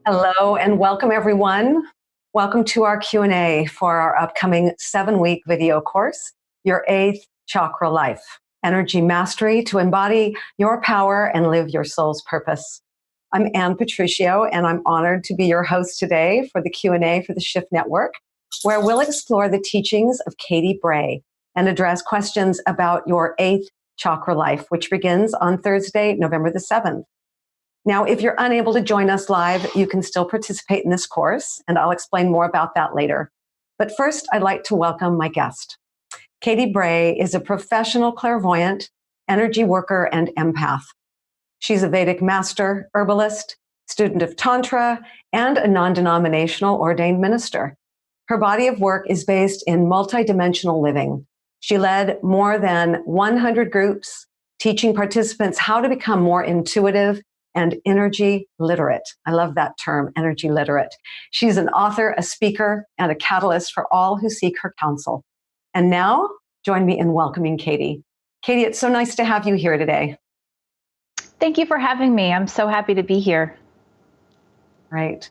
Hello and welcome everyone. Welcome to our Q&A for our upcoming 7-week video course, Your Eighth Chakra Life, Energy Mastery to Embody Your Power and Live Your Soul's Purpose. I'm Ann Patricio and I'm honored to be your host today for the Q&A for the Shift Network, where we'll explore the teachings of Katy Bray and address questions about your Eighth Chakra Life, which begins on Thursday, November the 7th. Now, if you're unable to join us live, you can still participate in this course, and I'll explain more about that later. But first, I'd like to welcome my guest. Katy Bray is a professional clairvoyant, energy worker, and empath. She's a Vedic master, herbalist, student of Tantra, and a non-denominational ordained minister. Her body of work is based in multidimensional living. She led more than 100 groups, teaching participants how to become more intuitive and energy literate. I love that term, energy literate. She's an author, a speaker, and a catalyst for all who seek her counsel. And now, join me in welcoming Katy. Katy, it's so nice to have you here today. Thank you for having me. I'm so happy to be here. Right.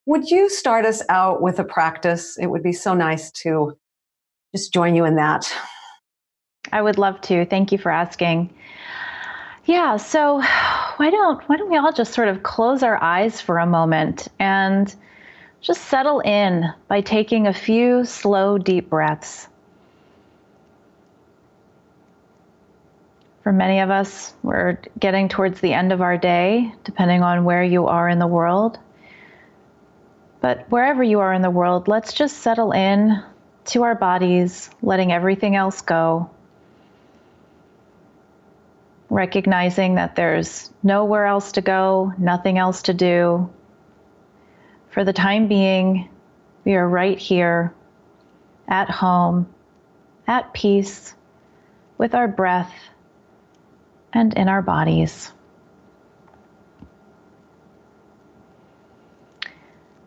Would you start us out with a practice? It would be so nice to just join you in that. I would love to. Thank you for asking. Yeah, so why don't we all just sort of close our eyes for a moment and just settle in by taking a few slow, deep breaths. For many of us, we're getting towards the end of our day, depending on where you are in the world. But wherever you are in the world, let's just settle in to our bodies, letting everything else go. Recognizing that there's nowhere else to go, nothing else to do. For the time being, we are right here, at home, at peace, with our breath and in our bodies.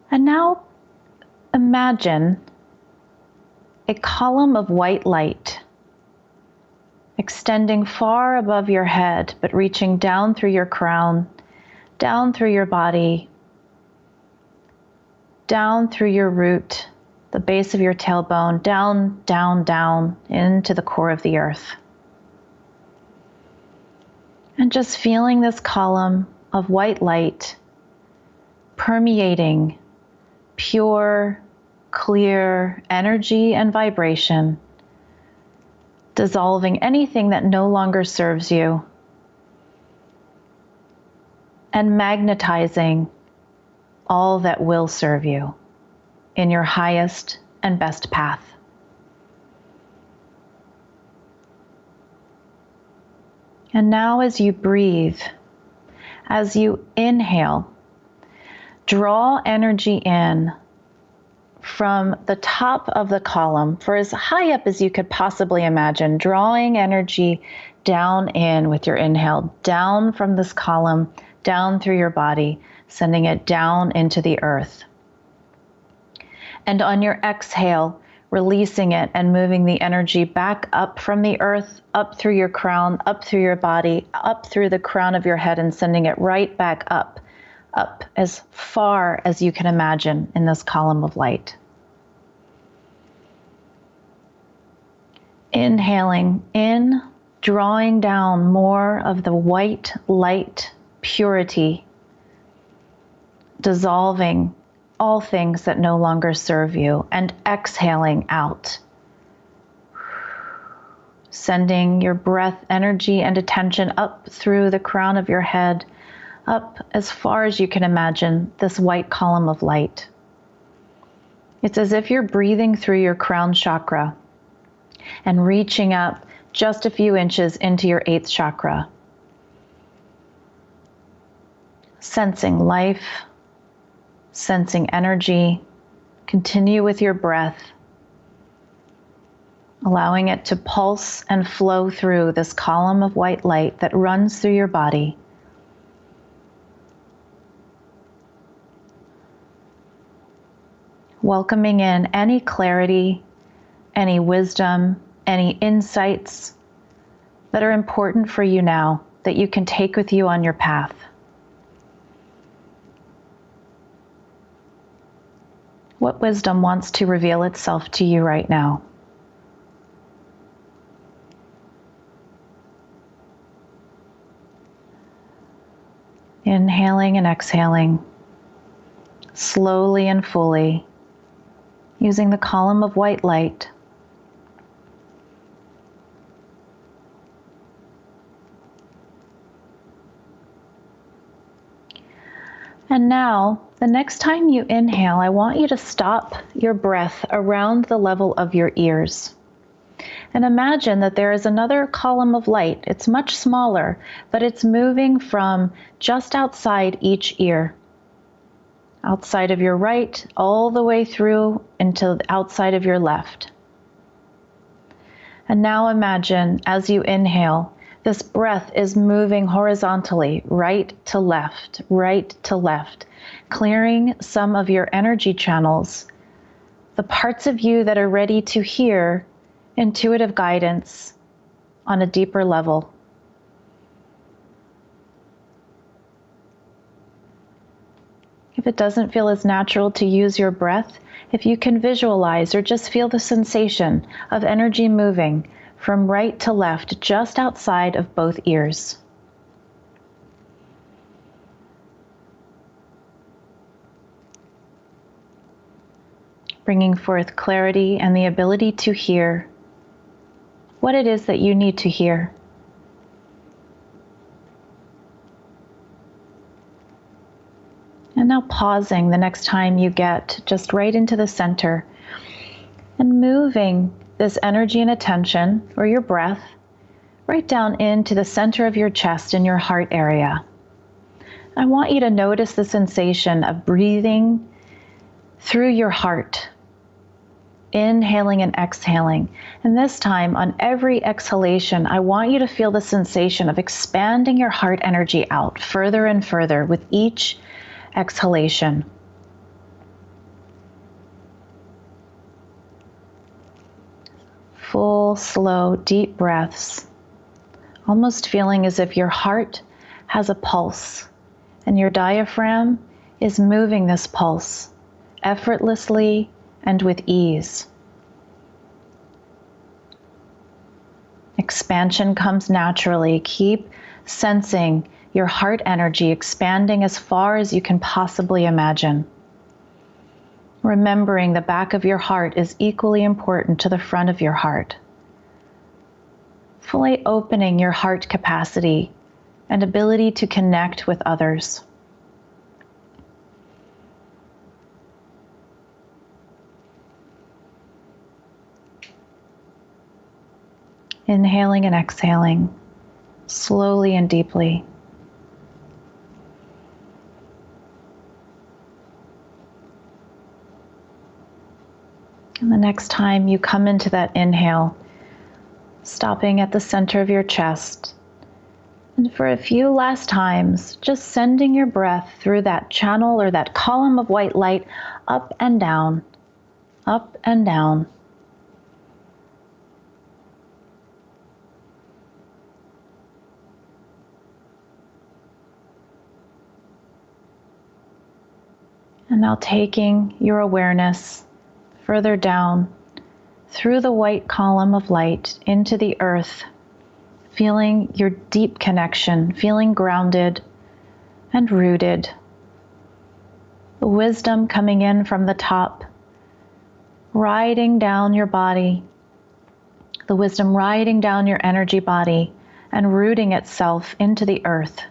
And now imagine a column of white light extending far above your head, but reaching down through your crown, down through your body, down through your root, the base of your tailbone, down, down, down into the core of the earth. And just feeling this column of white light permeating pure, clear energy and vibration, dissolving anything that no longer serves you, and magnetizing all that will serve you in your highest and best path. And now as you breathe, as you inhale, draw energy in from the top of the column, for as high up as you could possibly imagine, drawing energy down in with your inhale, down from this column, down through your body, sending it down into the earth. And on your exhale, releasing it and moving the energy back up from the earth, up through your crown, up through your body, up through the crown of your head, and sending it right back up as far as you can imagine in this column of light. Inhaling in, drawing down more of the white light purity, dissolving all things that no longer serve you, and exhaling out, sending your breath, energy, and attention up through the crown of your head, up as far as you can imagine this white column of light. It's as if you're breathing through your crown chakra and reaching up just a few inches into your 8th chakra. Sensing life, sensing energy. Continue with your breath, allowing it to pulse and flow through this column of white light that runs through your body. Welcoming in any clarity, any wisdom, any insights that are important for you now that you can take with you on your path. What wisdom wants to reveal itself to you right now? Inhaling and exhaling, slowly and fully, using the column of white light. And now, the next time you inhale, I want you to stop your breath around the level of your ears. And imagine that there is another column of light. It's much smaller, but it's moving from just outside each ear. Outside of your right, all the way through into the outside of your left. And now imagine as you inhale, this breath is moving horizontally, right to left, clearing some of your energy channels, the parts of you that are ready to hear intuitive guidance on a deeper level. If it doesn't feel as natural to use your breath, if you can visualize or just feel the sensation of energy moving from right to left, just outside of both ears. Bringing forth clarity and the ability to hear what it is that you need to hear. And now pausing the next time you get just right into the center and moving this energy and attention, or your breath, right down into the center of your chest in your heart area. I want you to notice the sensation of breathing through your heart, inhaling and exhaling. And this time, on every exhalation, I want you to feel the sensation of expanding your heart energy out further and further with each exhalation. Full, slow, deep breaths, almost feeling as if your heart has a pulse and your diaphragm is moving this pulse effortlessly and with ease. Expansion comes naturally. Keep sensing your heart energy expanding as far as you can possibly imagine. Remembering the back of your heart is equally important to the front of your heart. Fully opening your heart capacity and ability to connect with others. Inhaling and exhaling, slowly and deeply. And the next time you come into that inhale, stopping at the center of your chest, and for a few last times, just sending your breath through that channel or that column of white light up and down, up and down. And now taking your awareness further down through the white column of light into the earth, feeling your deep connection, feeling grounded and rooted. The wisdom coming in from the top, riding down your body, the wisdom riding down your energy body and rooting itself into the earth.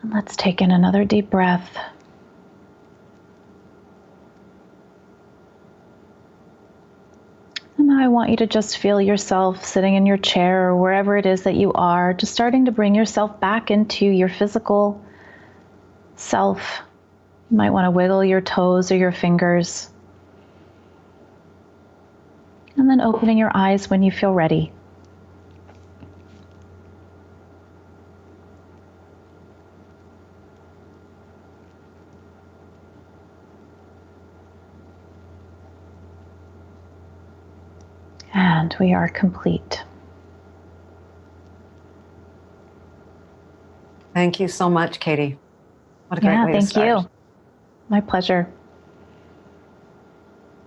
And let's take in another deep breath. And now I want you to just feel yourself sitting in your chair or wherever it is that you are, just starting to bring yourself back into your physical self. You might want to wiggle your toes or your fingers. And then opening your eyes when you feel ready. And we are complete. Thank you so much, Katy. What a great way to start. Thank you. My pleasure.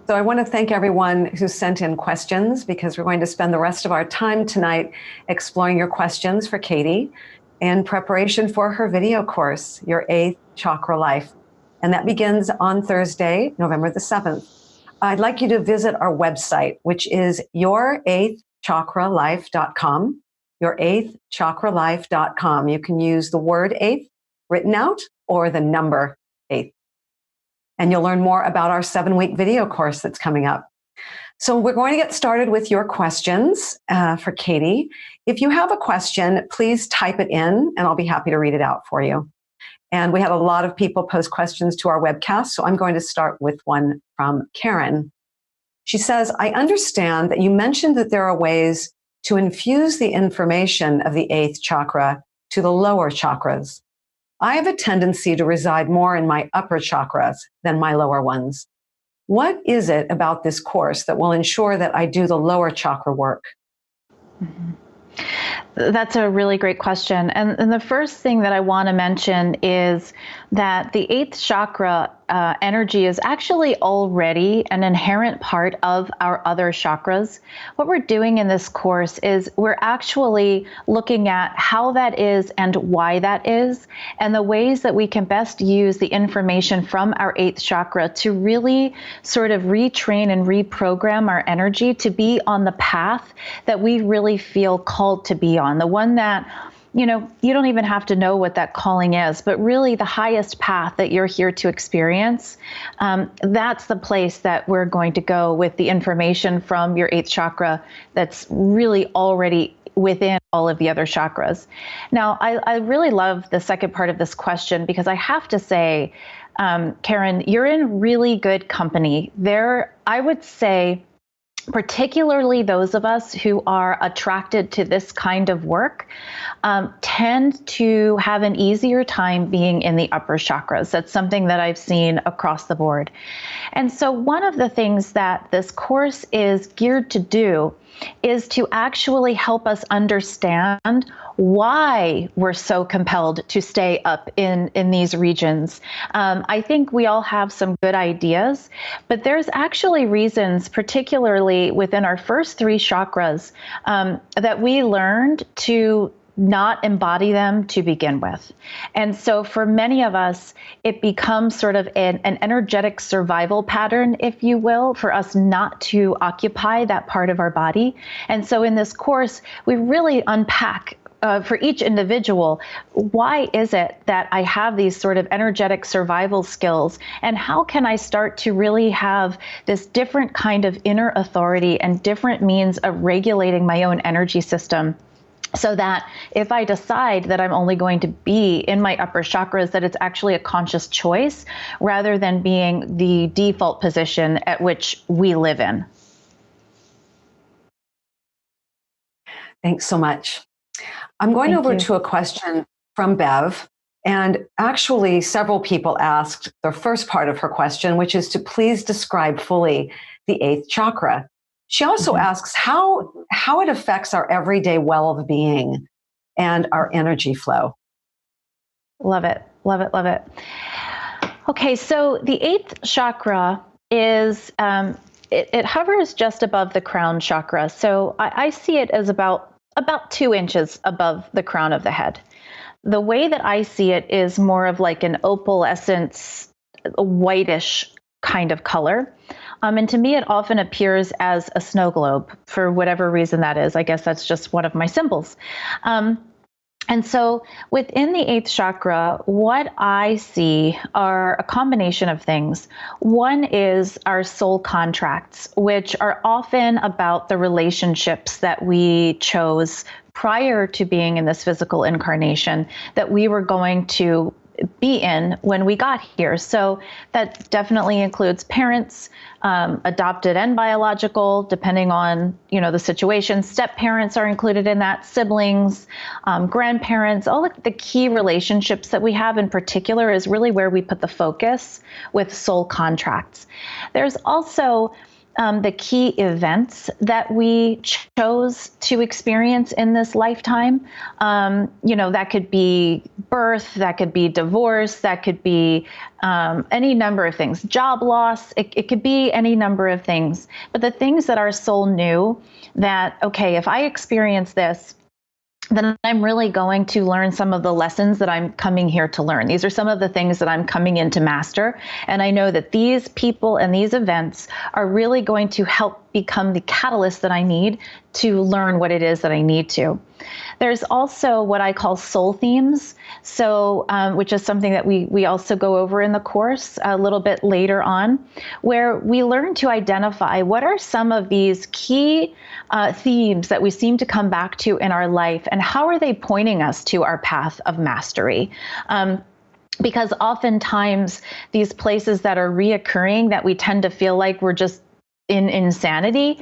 So I want to thank everyone who sent in questions, because we're going to spend the rest of our time tonight exploring your questions for Katy in preparation for her video course, Your Eighth Chakra Life. And that begins on Thursday, November the 7th. I'd like you to visit our website, which is your8thchakralife.com, your8thchakralife.com. You can use the word eighth written out or the number 8. And you'll learn more about our 7-week video course that's coming up. So we're going to get started with your questions for Katy. If you have a question, please type it in and I'll be happy to read it out for you. And we had a lot of people post questions to our webcast, so I'm going to start with one from Karen. She says, I understand that you mentioned that there are ways to infuse the information of the 8th chakra to the lower chakras. I have a tendency to reside more in my upper chakras than my lower ones. What is it about this course that will ensure that I do the lower chakra work? Mm-hmm. That's a really great question. And the first thing that I want to mention is that the 8th chakra energy is actually already an inherent part of our other chakras. What we're doing in this course is we're actually looking at how that is and why that is, and the ways that we can best use the information from our 8th chakra to really sort of retrain and reprogram our energy to be on the path that we really feel called to be on, the one that, you don't even have to know what that calling is, but really the highest path that you're here to experience. That's the place that we're going to go with the information from your 8th chakra that's really already within all of the other chakras. Now, I really love the second part of this question, because I have to say, Karen, you're in really good company. I would say, particularly those of us who are attracted to this kind of work, tend to have an easier time being in the upper chakras. That's something that I've seen across the board. And so one of the things that this course is geared to do is to actually help us understand why we're so compelled to stay up in these regions. I think we all have some good ideas, but there's actually reasons, particularly within our first 3 chakras, that we learned to not embody them to begin with. And so for many of us, it becomes sort of an energetic survival pattern, if you will, for us not to occupy that part of our body. And so in this course, we really unpack for each individual, why is it that I have these sort of energetic survival skills, and how can I start to really have this different kind of inner authority and different means of regulating my own energy system, so that if I decide that I'm only going to be in my upper chakras, that it's actually a conscious choice rather than being the default position at which we live in. Thanks so much. I'm going over to a question from Bev, and actually several people asked the first part of her question, which is to please describe fully the 8th chakra. She also asks how it affects our everyday well-being and our energy flow. Love it, love it, love it. Okay, so the 8th chakra is, it hovers just above the crown chakra. So I see it as about 2 inches above the crown of the head. The way that I see it is more of like an opalescence, whitish kind of color. And to me, it often appears as a snow globe for whatever reason that is. I guess that's just one of my symbols. And so within the 8th chakra, what I see are a combination of things. One is our soul contracts, which are often about the relationships that we chose prior to being in this physical incarnation that we were going to be in when we got here. So that definitely includes parents, adopted and biological, depending on, the situation. Step parents are included in that, siblings, grandparents, all of the key relationships that we have in particular is really where we put the focus with soul contracts. There's also the key events that we chose to experience in this lifetime. That could be birth, that could be divorce, that could be any number of things, job loss, it could be any number of things. But the things that our soul knew that, okay, if I experience this, then I'm really going to learn some of the lessons that I'm coming here to learn. These are some of the things that I'm coming in to master. And I know that these people and these events are really going to help become the catalyst that I need to learn what it is that I need to. There's also what I call soul themes, so which is something that we also go over in the course a little bit later on, where we learn to identify what are some of these key themes that we seem to come back to in our life, and how are they pointing us to our path of mastery. Because oftentimes these places that are reoccurring, that we tend to feel like we're just in insanity,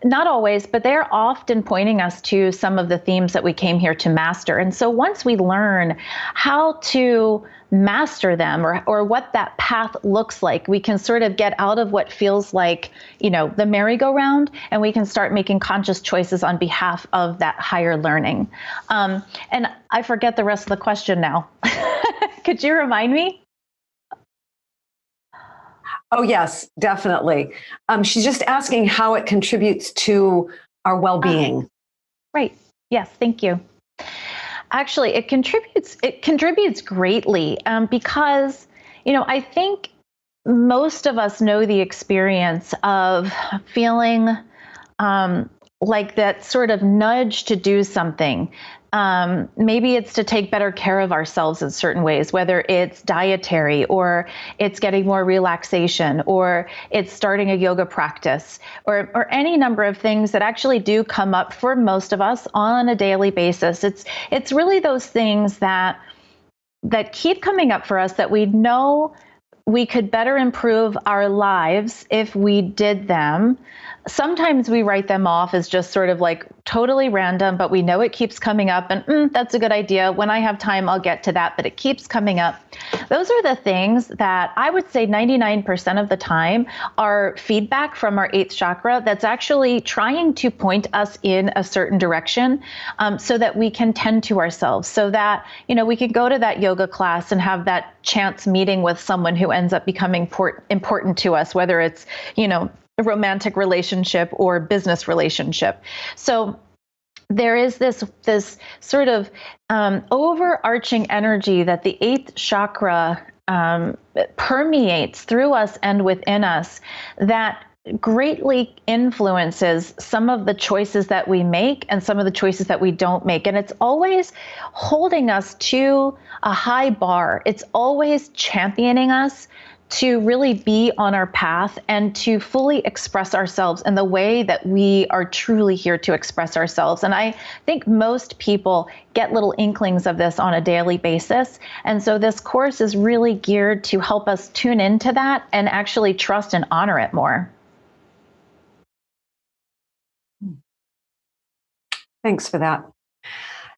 not always, but they're often pointing us to some of the themes that we came here to master. And so once we learn how to master them, or what that path looks like, we can sort of get out of what feels like, the merry-go-round, and we can start making conscious choices on behalf of that higher learning. And I forget the rest of the question now. Could you remind me? Oh, yes, definitely. She's just asking how it contributes to our well-being. Right. Yes. Thank you. Actually, it contributes greatly because, I think most of us know the experience of feeling like that sort of nudge to do something. Maybe it's to take better care of ourselves in certain ways, whether it's dietary, or it's getting more relaxation, or it's starting a yoga practice, or any number of things that actually do come up for most of us on a daily basis. It's really those things that keep coming up for us, that we know we could better improve our lives if we did them. Sometimes we write them off as just sort of like totally random, but we know it keeps coming up, and that's a good idea. When I have time, I'll get to that, but it keeps coming up. Those are the things that I would say 99% of the time are feedback from our eighth chakra that's actually trying to point us in a certain direction, so that we can tend to ourselves, so that, we can go to that yoga class and have that chance meeting with someone who ends up becoming important to us, whether it's, a romantic relationship or business relationship. So there is this sort of overarching energy that the eighth chakra permeates through us and within us, that greatly influences some of the choices that we make and some of the choices that we don't make. And it's always holding us to a high bar. It's always championing us to really be on our path and to fully express ourselves in the way that we are truly here to express ourselves. And I think most people get little inklings of this on a daily basis. And so this course is really geared to help us tune into that and actually trust and honor it more. Thanks for that.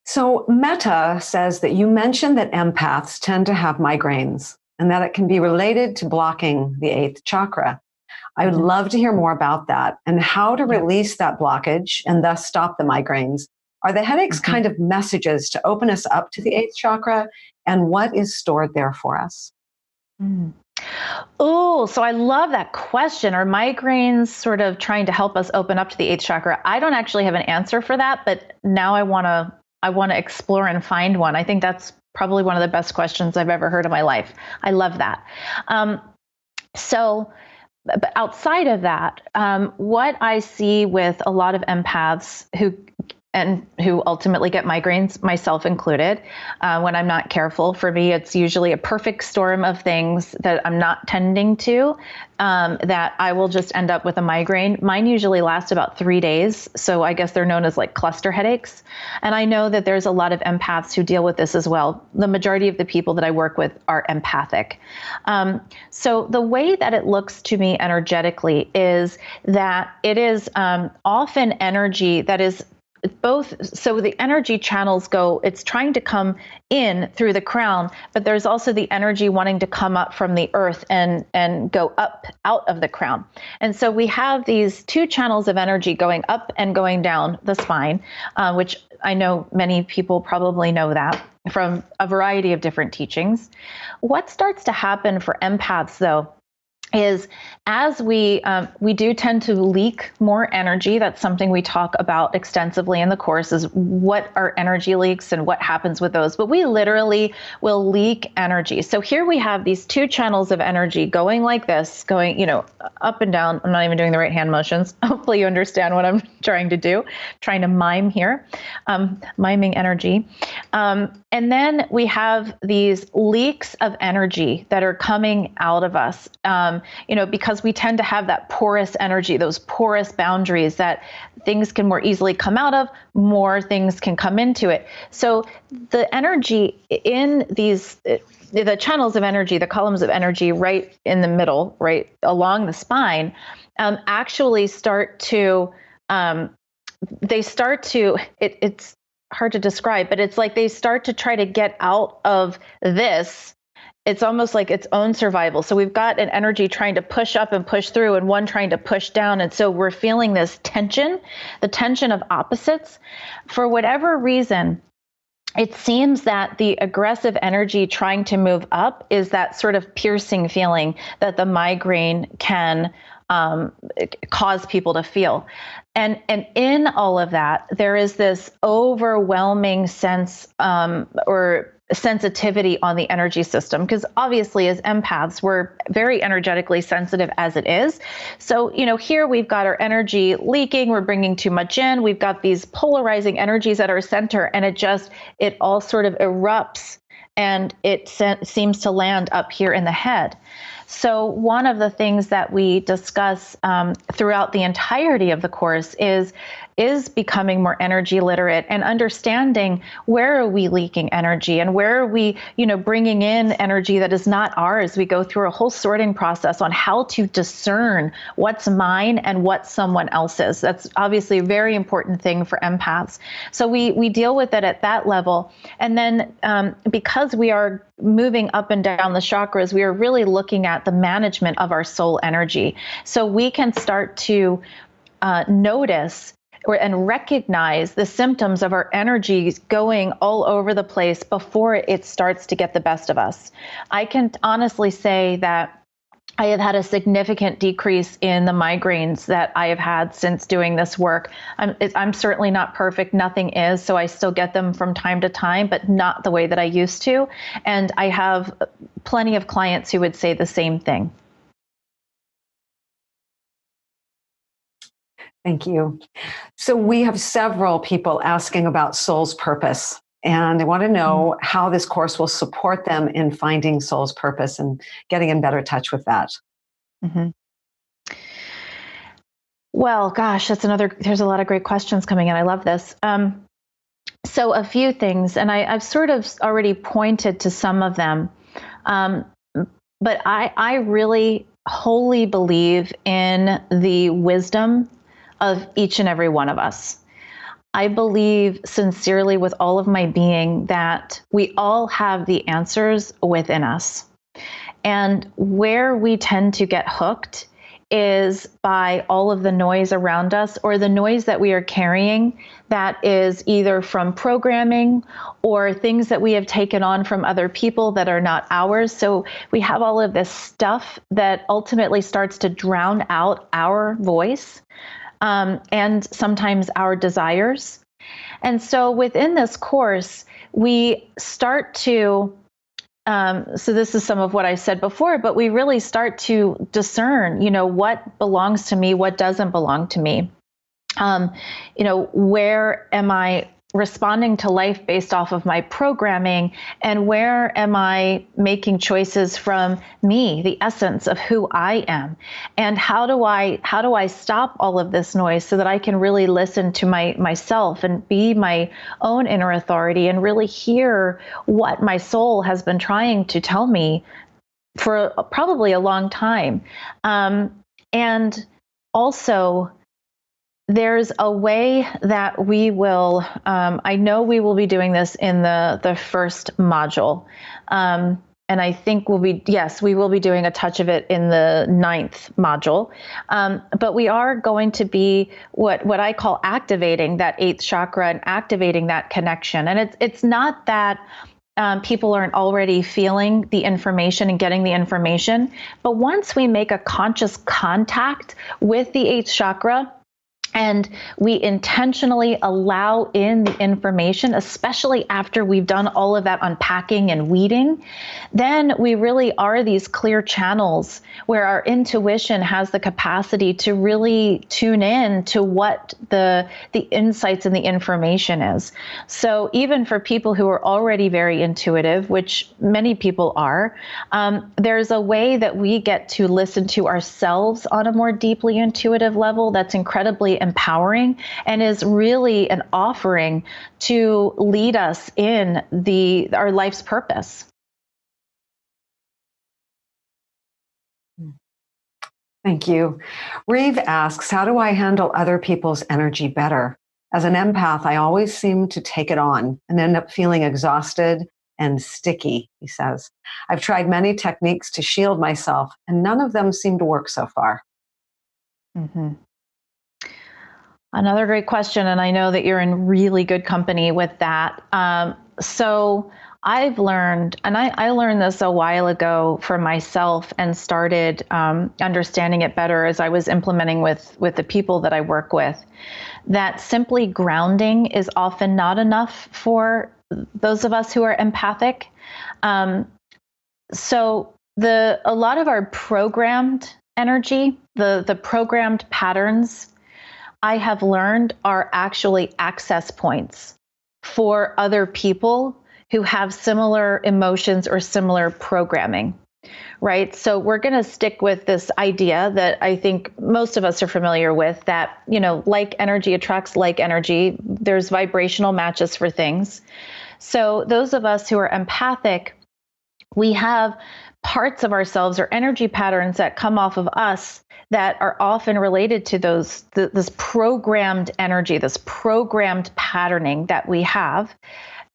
So Meta says that you mentioned that empaths tend to have migraines, and that it can be related to blocking the eighth chakra. I would love to hear more about that and how to release that blockage and thus stop the migraines. Are the headaches kind of messages to open us up to the eighth chakra, and what is stored there for us? Oh, so I love that question. Are migraines sort of trying to help us open up to the eighth chakra? I don't actually have an answer for that, but now I want to explore and find one. I think that's probably one of the best questions I've ever heard in my life. I love that. But outside of that, what I see with a lot of empaths who ultimately get migraines, myself included, when I'm not careful, for me, it's usually a perfect storm of things that I'm not tending to, that I will just end up with a migraine. Mine usually lasts about 3 days. So I guess they're known as like cluster headaches. And I know that there's a lot of empaths who deal with this as well. The majority of the people that I work with are empathic. So the way that it looks to me energetically is that it is often energy that is so the energy channels it's trying to come in through the crown, but there's also the energy wanting to come up from the earth and go up out of the crown. And so we have these two channels of energy going up and going down the spine, which I know many people probably know that from a variety of different teachings. What starts to happen for empaths, though, is as we do tend to leak more energy. That's something we talk about extensively in the course, is what are energy leaks and what happens with those. But we literally will leak energy. So here we have these two channels of energy going like this, going, up and down. I'm not even doing the right hand motions. Hopefully you understand what I'm trying to do. Trying to mime here, miming energy. And then we have these leaks of energy that are coming out of us, because we tend to have that porous energy, those porous boundaries that things can more easily come out of, more things can come into it. So the energy in the channels of energy, the columns of energy right in the middle, right along the spine, actually start to, it's hard to describe, but it's like they start to try to get out of this. It's almost like its own survival. So we've got an energy trying to push up and push through, and one trying to push down. And so we're feeling this tension, the tension of opposites. For whatever reason, it seems that the aggressive energy trying to move up is that sort of piercing feeling that the migraine can cause people to feel. And in all of that, there is this overwhelming sense or sensitivity on the energy system, because obviously as empaths, we're very energetically sensitive as it is. So, here we've got our energy leaking, we're bringing too much in, we've got these polarizing energies at our center, and it all sort of erupts, and it seems to land up here in the head. So one of the things that we discuss throughout the entirety of the course is becoming more energy literate and understanding where are we leaking energy and where are we, bringing in energy that is not ours. We go through a whole sorting process on how to discern what's mine and what's someone else's. That's obviously a very important thing for empaths. So we deal with it at that level. And then because we are moving up and down the chakras, we are really looking at the management of our soul energy. So we can start to notice and recognize the symptoms of our energies going all over the place before it starts to get the best of us. I can honestly say that I have had a significant decrease in the migraines that I have had since doing this work. I'm certainly not perfect. Nothing is. So I still get them from time to time, but not the way that I used to. And I have plenty of clients who would say the same thing. Thank you. So we have several people asking about soul's purpose, and they want to know how this course will support them in finding soul's purpose and getting in better touch with that. Mm-hmm. Well, gosh, there's a lot of great questions coming in. I love this. So a few things, and I've sort of already pointed to some of them, but I really wholly believe in the wisdom of each and every one of us. I believe sincerely with all of my being that we all have the answers within us. And where we tend to get hooked is by all of the noise around us, or the noise that we are carrying that is either from programming or things that we have taken on from other people that are not ours. So we have all of this stuff that ultimately starts to drown out our voice. And sometimes our desires. And so within this course, we start to, so this is some of what I said before, but we really start to discern, what belongs to me, what doesn't belong to me. Where am I responding to life based off of my programming, and where am I making choices from me, the essence of who I am, and how do I stop all of this noise so that I can really listen to myself and be my own inner authority and really hear what my soul has been trying to tell me for probably a long time, and also there's a way that we will, I know we will be doing this in the first module. And I think we will be doing a touch of it in the 9th module. But we are going to be what I call activating that 8th chakra and activating that connection. And it's not that people aren't already feeling the information and getting the information, but once we make a conscious contact with the 8th chakra, and we intentionally allow in the information, especially after we've done all of that unpacking and weeding, then we really are these clear channels where our intuition has the capacity to really tune in to what the insights and the information is. So even for people who are already very intuitive, which many people are, there's a way that we get to listen to ourselves on a more deeply intuitive level that's incredibly empowering and is really an offering to lead us in our life's purpose. Thank you. Reeve asks, how do I handle other people's energy better? As an empath, I always seem to take it on and end up feeling exhausted and sticky, he says. I've tried many techniques to shield myself, and none of them seem to work so far. Mm-hmm. Another great question, and I know that you're in really good company with that. So I've learned, and I learned this a while ago for myself and started understanding it better as I was implementing with the people that I work with, that simply grounding is often not enough for those of us who are empathic. So a lot of our programmed energy, the programmed patterns, I have learned are actually access points for other people who have similar emotions or similar programming, right? So we're going to stick with this idea that I think most of us are familiar with, that, like energy attracts like energy. There's vibrational matches for things. So those of us who are empathic, we have parts of ourselves or energy patterns that come off of us that are often related to this programmed energy, this programmed patterning that we have.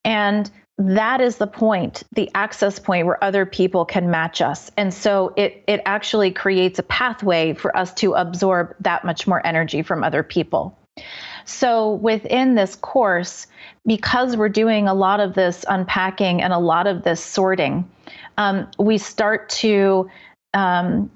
And that is the point, the access point where other people can match us. And so it actually creates a pathway for us to absorb that much more energy from other people. So within this course, because we're doing a lot of this unpacking and a lot of this sorting, we start to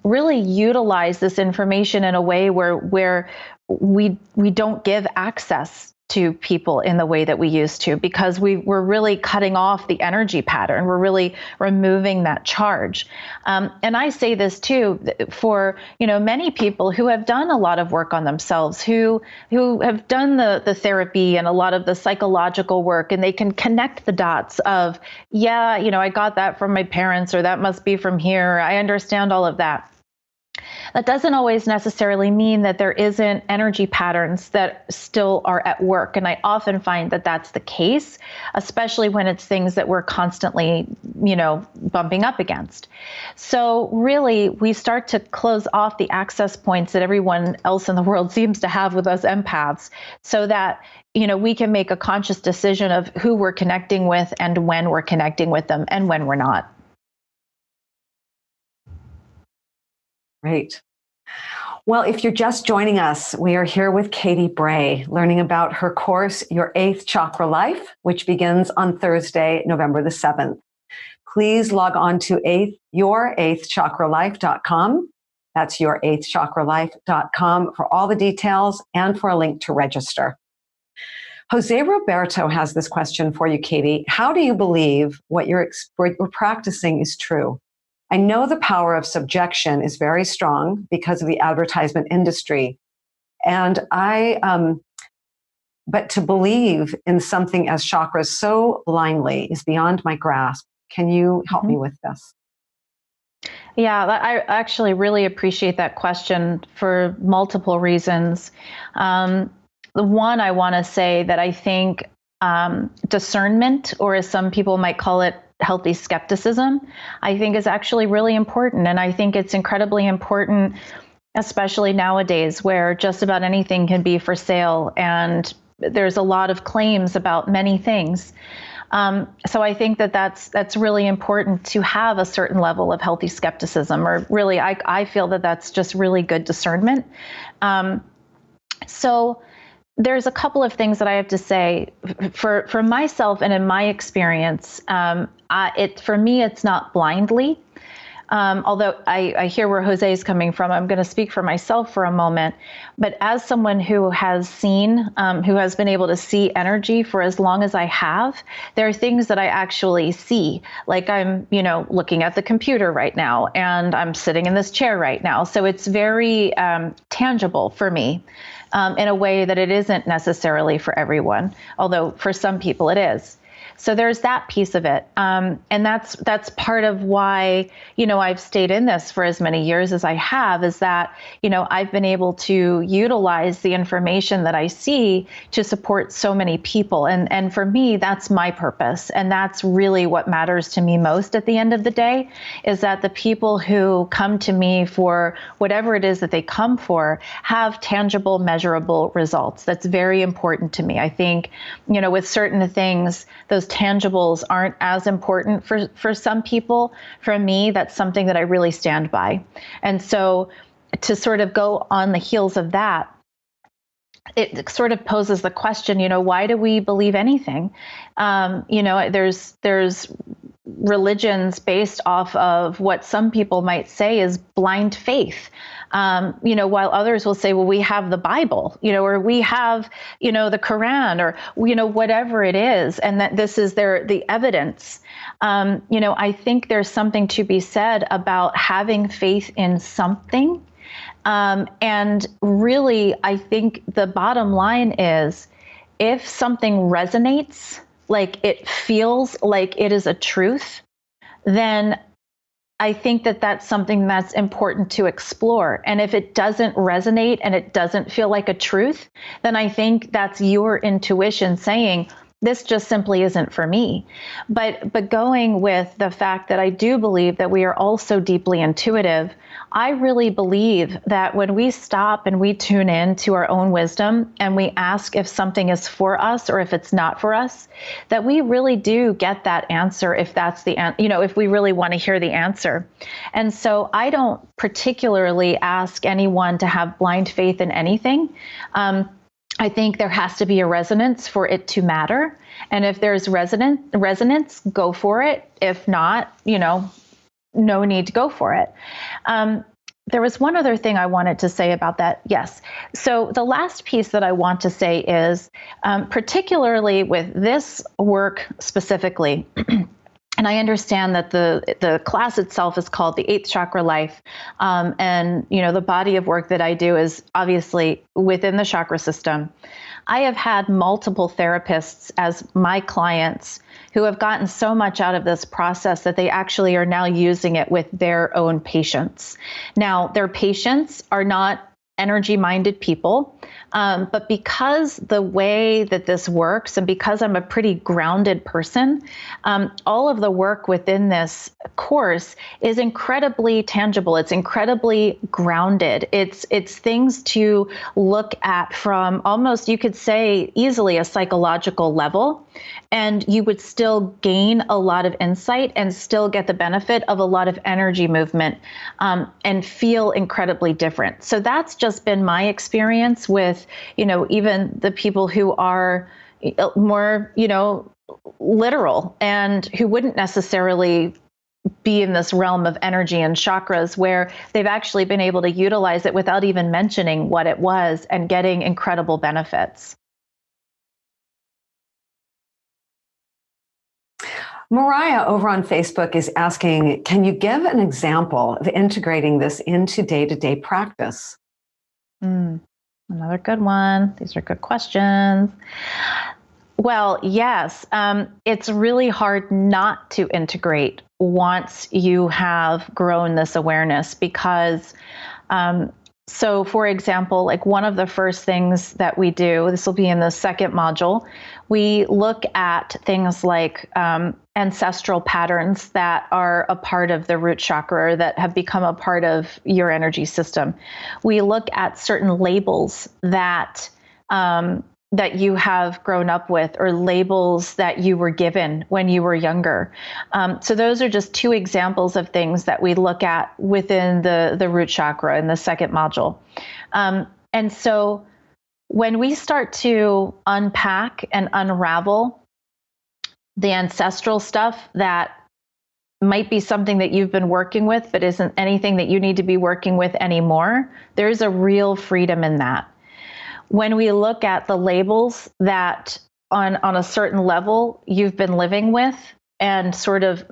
really utilize this information in a way where we don't give access to people in the way that we used to, because we're really cutting off the energy pattern. We're really removing that charge. And I say this too for many people who have done a lot of work on themselves, who have done the therapy and a lot of the psychological work, and they can connect the dots of, I got that from my parents, or that must be from here. I understand all of that. That doesn't always necessarily mean that there isn't energy patterns that still are at work. And I often find that that's the case, especially when it's things that we're constantly, bumping up against. So really, we start to close off the access points that everyone else in the world seems to have with us empaths, so that we can make a conscious decision of who we're connecting with and when we're connecting with them and when we're not. Great. Well, if you're just joining us, we are here with Katy Bray, learning about her course, Your Eighth Chakra Life, which begins on Thursday, November the 7th. Please log on to your8thchakralife.com. That's your8thchakralife.com for all the details and for a link to register. Jose Roberto has this question for you, Katy. How do you believe what you're practicing is true? I know the power of subjection is very strong because of the advertisement industry. And but to believe in something as chakras so blindly is beyond my grasp. Can you help me with this? Yeah, I actually really appreciate that question for multiple reasons. The one, I want to say that I think discernment, or as some people might call it, healthy skepticism, I think is actually really important. And I think it's incredibly important especially nowadays where just about anything can be for sale and there's a lot of claims about many things. So I think that that's really important to have a certain level of healthy skepticism, or really, I feel that that's just really good discernment. So there's a couple of things that I have to say for myself and in my experience. For me, it's not blindly. Although I hear where Jose is coming from, I'm going to speak for myself for a moment. But as someone who has seen, who has been able to see energy for as long as I have, there are things that I actually see. Like I'm, looking at the computer right now, and I'm sitting in this chair right now. So it's very tangible for me in a way that it isn't necessarily for everyone, although for some people it is. So there's that piece of it. And that's part of why, I've stayed in this for as many years as I have, is that, I've been able to utilize the information that I see to support so many people. And for me, that's my purpose. And that's really what matters to me most at the end of the day, is that the people who come to me for whatever it is that they come for have tangible, measurable results. That's very important to me. I think, with certain things, those tangibles aren't as important for some people. For me, that's something that I really stand by. And so to sort of go on the heels of that, it sort of poses the question, why do we believe anything? There's religions based off of what some people might say is blind faith. While others will say, well, we have the Bible, or we have, the Quran, or, whatever it is, and that this is the evidence. I think there's something to be said about having faith in something. And really, I think the bottom line is, if something resonates, like it feels like it is a truth, then I think that that's something that's important to explore. And if it doesn't resonate and it doesn't feel like a truth, then I think that's your intuition saying, this just simply isn't for me. But going with the fact that I do believe that we are all so deeply intuitive, I really believe that when we stop and we tune in to our own wisdom and we ask if something is for us or if it's not for us, that we really do get that answer if that's if we really want to hear the answer. And so I don't particularly ask anyone to have blind faith in anything. I think there has to be a resonance for it to matter. And if there's resonance, go for it. If not, no need to go for it. There was one other thing I wanted to say about that. Yes. So the last piece that I want to say is, particularly with this work specifically, and I understand that the class itself is called the Eighth Chakra Life. And, the body of work that I do is obviously within the chakra system. I have had multiple therapists as my clients who have gotten so much out of this process that they actually are now using it with their own patients. Now, their patients are not energy-minded people. But because the way that this works, and because I'm a pretty grounded person, all of the work within this course is incredibly tangible. It's incredibly grounded. It's things to look at from almost, you could say, easily a psychological level. And you would still gain a lot of insight and still get the benefit of a lot of energy movement and feel incredibly different. So that's just been my experience with, even the people who are more, literal and who wouldn't necessarily be in this realm of energy and chakras, where they've actually been able to utilize it without even mentioning what it was and getting incredible benefits. Mariah over on Facebook is asking, can you give an example of integrating this into day-to-day practice? Another good one. These are good questions. Well, yes, it's really hard not to integrate once you have grown this awareness, because So, for example, like one of the first things that we do, this will be in the second module, we look at things like ancestral patterns that are a part of the root chakra or that have become a part of your energy system. We look at certain labels that that you have grown up with, or labels that you were given when you were younger. So those are just two examples of things that we look at within the root chakra in the second module. And so when we start to unpack and unravel the ancestral stuff that might be something that you've been working with, but isn't anything that you need to be working with anymore, there's a real freedom in that. When we look at the labels that on a certain level you've been living with and sort of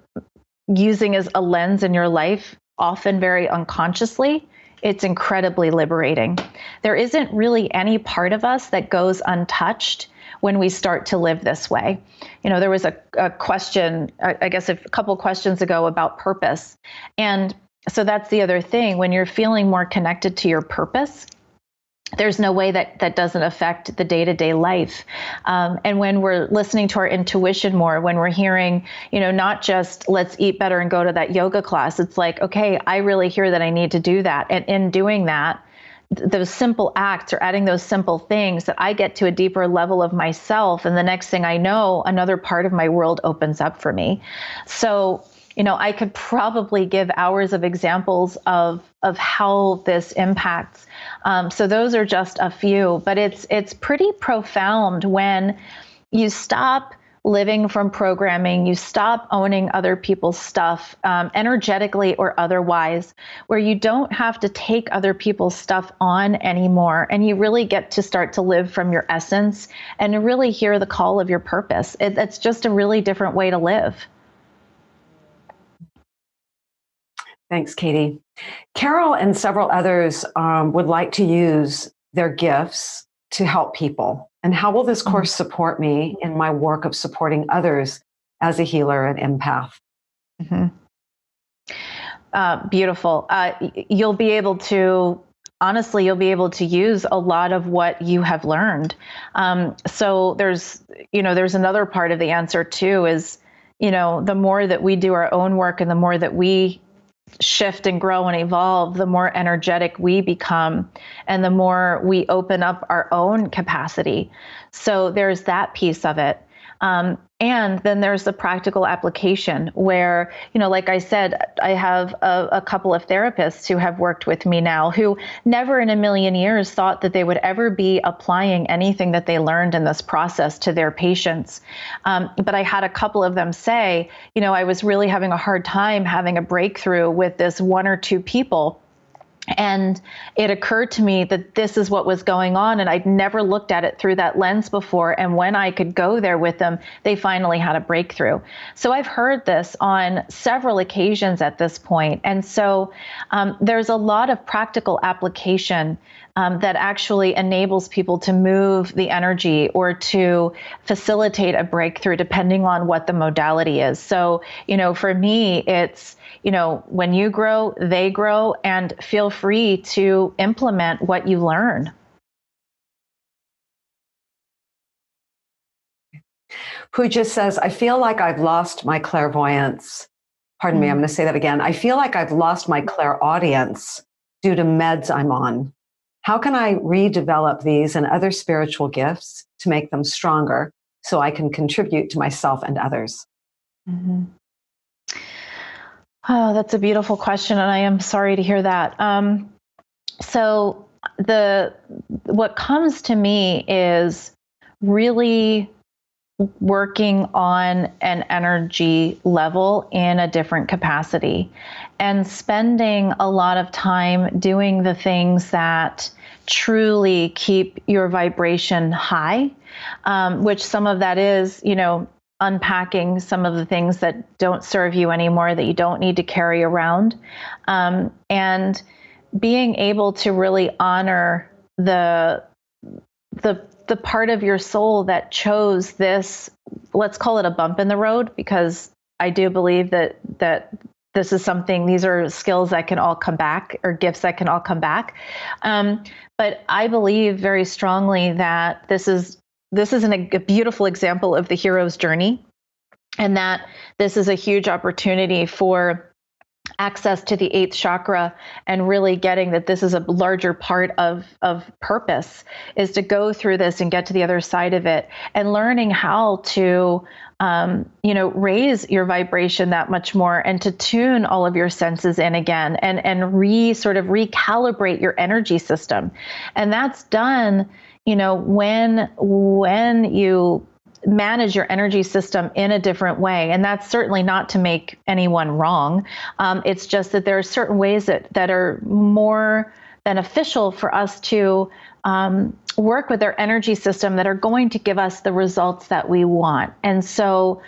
using as a lens in your life, often very unconsciously, it's incredibly liberating. There isn't really any part of us that goes untouched when we start to live this way. You know, there was a question, I guess a couple questions ago, about purpose. And so that's the other thing. When you're feeling more connected to your purpose, there's no way that doesn't affect the day-to-day life. And when we're listening to our intuition more, when we're hearing, you know, not just let's eat better and go to that yoga class, it's like, okay, I really hear that I need to do that. And in doing that, those simple acts or adding those simple things, that I get to a deeper level of myself. And the next thing I know, another part of my world opens up for me. So, you know, I could probably give hours of examples of how this impacts. So those are just a few, but it's pretty profound when you stop living from programming, you stop owning other people's stuff, energetically or otherwise, where you don't have to take other people's stuff on anymore. And you really get to start to live from your essence and really hear the call of your purpose. It's just a really different way to live. Thanks, Katy. Carol and several others would like to use their gifts to help people. And how will this course support me in my work of supporting others as a healer and empath? Mm-hmm. Beautiful. You'll be able to, honestly, you'll be able to use a lot of what you have learned. So there's another part of the answer too, is, you know, the more that we do our own work and the more that we shift and grow and evolve, the more energetic we become and the more we open up our own capacity. So there's that piece of it. And then there's the practical application where, you know, like I said, I have a couple of therapists who have worked with me now who never in a million years thought that they would ever be applying anything that they learned in this process to their patients. But I had a couple of them say, you know, I was really having a hard time having a breakthrough with this one or two people. And it occurred to me that this is what was going on, and I'd never looked at it through that lens before. And when I could go there with them, they finally had a breakthrough. So I've heard this on several occasions at this point. And so there's a lot of practical application that actually enables people to move the energy or to facilitate a breakthrough, depending on what the modality is. So, you know, for me, it's, you know, when you grow, they grow, and feel free to implement what you learn. Pooja says, I feel like I've lost my clairvoyance. Pardon me, I'm going to say that again. I feel like I've lost my clairaudience due to meds I'm on. How can I redevelop these and other spiritual gifts to make them stronger so I can contribute to myself and others? Mm-hmm. Oh, that's a beautiful question, and I am sorry to hear that. So what comes to me is really working on an energy level in a different capacity and spending a lot of time doing the things that truly keep your vibration high, which some of that is, you know, unpacking some of the things that don't serve you anymore, that you don't need to carry around, and being able to really honor the part of your soul that chose this, let's call it a bump in the road, because I do believe that this is something, these are skills that can all come back, or gifts that can all come back. But I believe very strongly that this is a beautiful example of the hero's journey, and that this is a huge opportunity for access to the eighth chakra, and really getting that this is a larger part of purpose, is to go through this and get to the other side of it, and learning how to raise your vibration that much more, and to tune all of your senses in again, and sort of recalibrate your energy system. And that's done, when you manage your energy system in a different way. And that's certainly not to make anyone wrong. It's just that there are certain ways that are more beneficial for us to work with our energy system, that are going to give us the results that we want. And so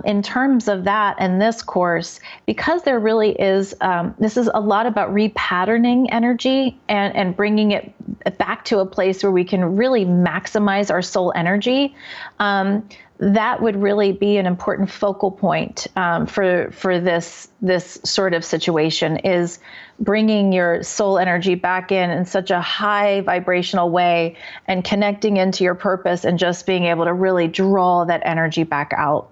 in terms of that, and this course, because there really is, this is a lot about repatterning energy, and bringing it back to a place where we can really maximize our soul energy. That would really be an important focal point for this sort of situation, is bringing your soul energy back in such a high vibrational way, and connecting into your purpose, and just being able to really draw that energy back out.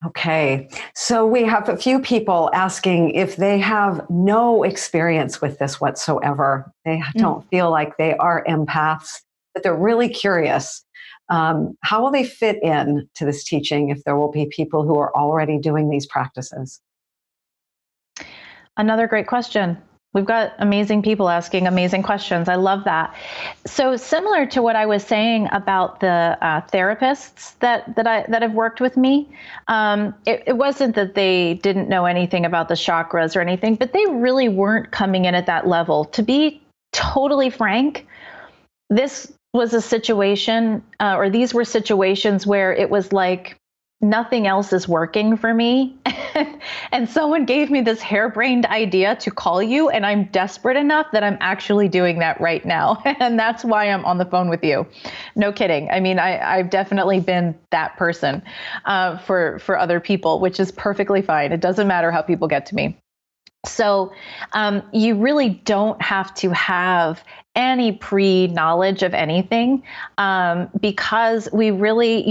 Okay, so we have a few people asking if they have no experience with this whatsoever. They don't feel like they are empaths, but they're really curious. How will they fit in to this teaching if there will be people who are already doing these practices? Another great question. We've got amazing people asking amazing questions. I love that. So similar to what I was saying about the therapists that have worked with me, it wasn't that they didn't know anything about the chakras or anything, but they really weren't coming in at that level. To be totally frank, this was a situation, or these were situations where it was like, nothing else is working for me. And someone gave me this harebrained idea to call you, and I'm desperate enough that I'm actually doing that right now. And that's why I'm on the phone with you. No kidding. I mean, I've definitely been that person for other people, which is perfectly fine. It doesn't matter how people get to me. So you really don't have to have any pre-knowledge of anything, because we really,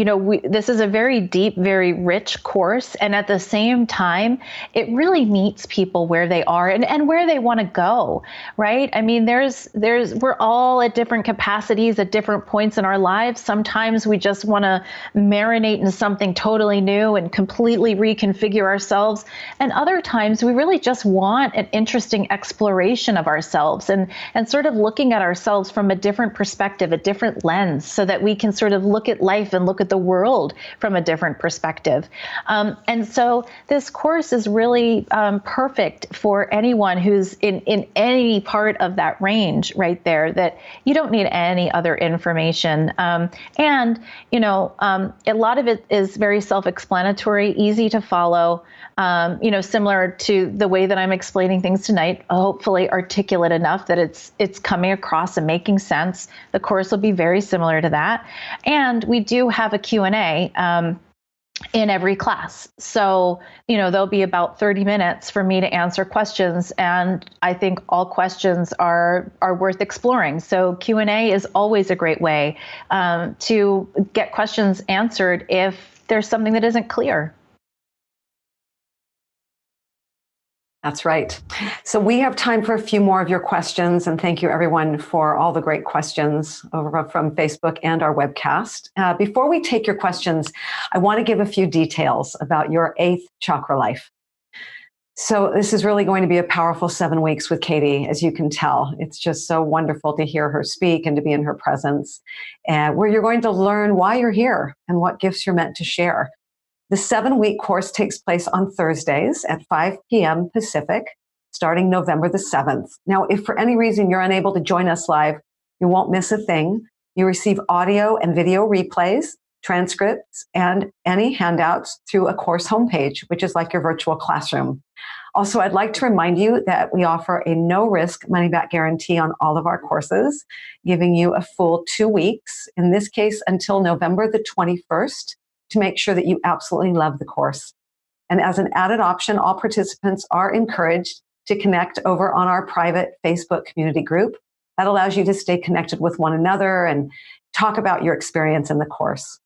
this is a very deep, very rich course. And at the same time, it really meets people where they are and where they want to go, right? I mean, we're all at different capacities at different points in our lives. Sometimes we just want to marinate in something totally new and completely reconfigure ourselves. And other times we really just want an interesting exploration of ourselves, and sort of looking at ourselves from a different perspective, a different lens, so that we can sort of look at life and look at the world from a different perspective. And so this course is really perfect for anyone who's in any part of that range right there, that you don't need any other information. And a lot of it is very self-explanatory, easy to follow, similar to the way that I'm explaining things tonight, hopefully articulate enough that it's coming across and making sense. The course will be very similar to that. And we do have a Q&A in every class. So, there'll be about 30 minutes for me to answer questions. And I think all questions are worth exploring. So Q&A is always a great way to get questions answered if there's something that isn't clear. That's right. So we have time for a few more of your questions, and thank you everyone for all the great questions over from Facebook and our webcast. Before we take your questions, I want to give a few details about your eighth chakra life. So this is really going to be a powerful 7 weeks with Katy, as you can tell. It's just so wonderful to hear her speak and to be in her presence, where you're going to learn why you're here and what gifts you're meant to share. The 7-week course takes place on Thursdays at 5 p.m. Pacific, starting November the 7th. Now, if for any reason you're unable to join us live, you won't miss a thing. You receive audio and video replays, transcripts, and any handouts through a course homepage, which is like your virtual classroom. Also, I'd like to remind you that we offer a no-risk money-back guarantee on all of our courses, giving you a full 2 weeks, in this case until November the 21st. to make sure that you absolutely love the course. And as an added option, all participants are encouraged to connect over on our private Facebook community group. That allows you to stay connected with one another and talk about your experience in the course.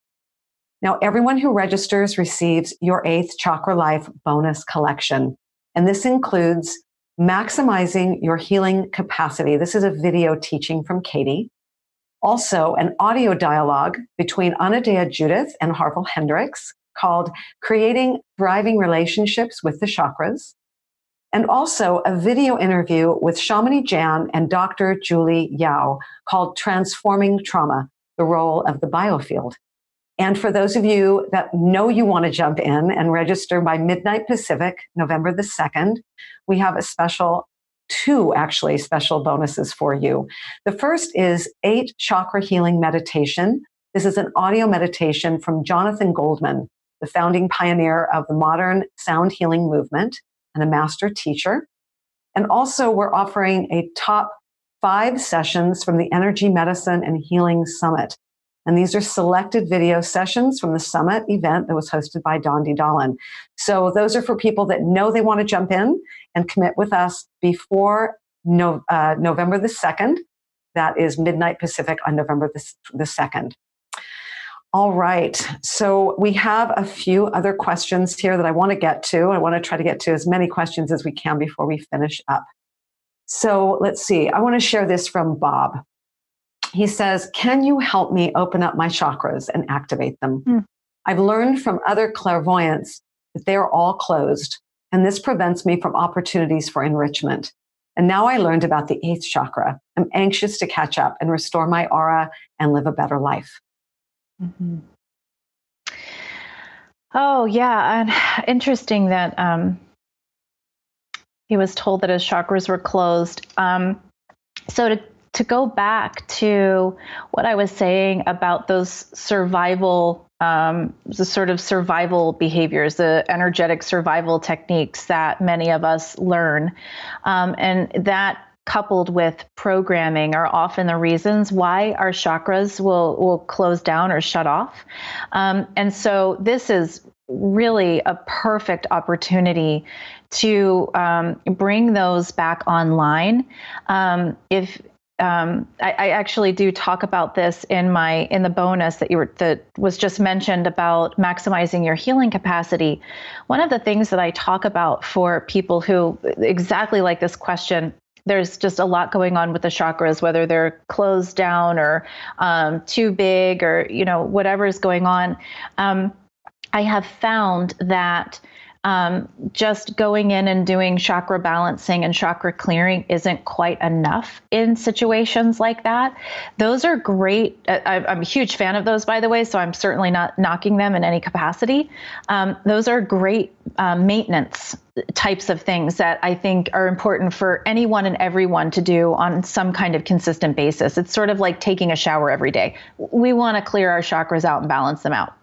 Now, everyone who registers receives your Eighth Chakra Life bonus collection. And this includes maximizing your healing capacity. This is a video teaching from Katy. Also, an audio dialogue between Anadea Judith and Harville Hendricks called Creating Thriving Relationships with the Chakras. And also a video interview with Shamini Jan and Dr. Julie Yao called Transforming Trauma, the Role of the Biofield. And for those of you that know you want to jump in and register by midnight Pacific, November the 2nd, we have two special bonuses for you. The first is 8 Chakra Healing Meditation. This is an audio meditation from Jonathan Goldman, the founding pioneer of the modern sound healing movement and a master teacher. And also we're offering a top 5 sessions from the Energy Medicine and Healing Summit. And these are selected video sessions from the summit event that was hosted by Dondi Dahlin. So those are for people that know they want to jump in and commit with us before November the 2nd. That is midnight Pacific on November the 2nd. All right. So we have a few other questions here that I want to get to. I want to try to get to as many questions as we can before we finish up. So let's see. I want to share this from Bob. He says, can you help me open up my chakras and activate them? I've learned from other clairvoyants that they are all closed, and this prevents me from opportunities for enrichment. And now I learned about the 8th chakra. I'm anxious to catch up and restore my aura and live a better life. Mm-hmm. Oh, yeah. And interesting that he was told that his chakras were closed. So to go back to what I was saying about those survival, the sort of survival behaviors, the energetic survival techniques that many of us learn, and that coupled with programming are often the reasons why our chakras will close down or shut off. And so this is really a perfect opportunity to bring those back online. I actually do talk about this in the bonus that was just mentioned about maximizing your healing capacity. One of the things that I talk about for people who exactly like this question, there's just a lot going on with the chakras, whether they're closed down or too big or whatever is going on. I have found that just going in and doing chakra balancing and chakra clearing isn't quite enough in situations like that. Those are great. I'm a huge fan of those, by the way, so I'm certainly not knocking them in any capacity. Those are great maintenance types of things that I think are important for anyone and everyone to do on some kind of consistent basis. It's sort of like taking a shower every day. We want to clear our chakras out and balance them out.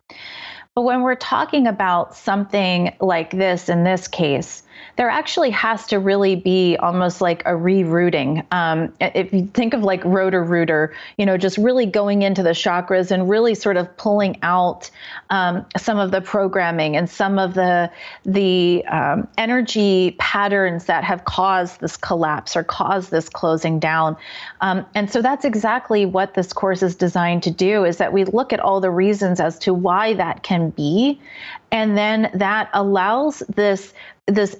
But when we're talking about something like this, in this case, there actually has to really be almost like a rerouting. If you think of like rotor-rooter, just really going into the chakras and really sort of pulling out some of the programming and some of the energy patterns that have caused this collapse or caused this closing down. And so that's exactly what this course is designed to do, is that we look at all the reasons as to why that can be. And then that allows this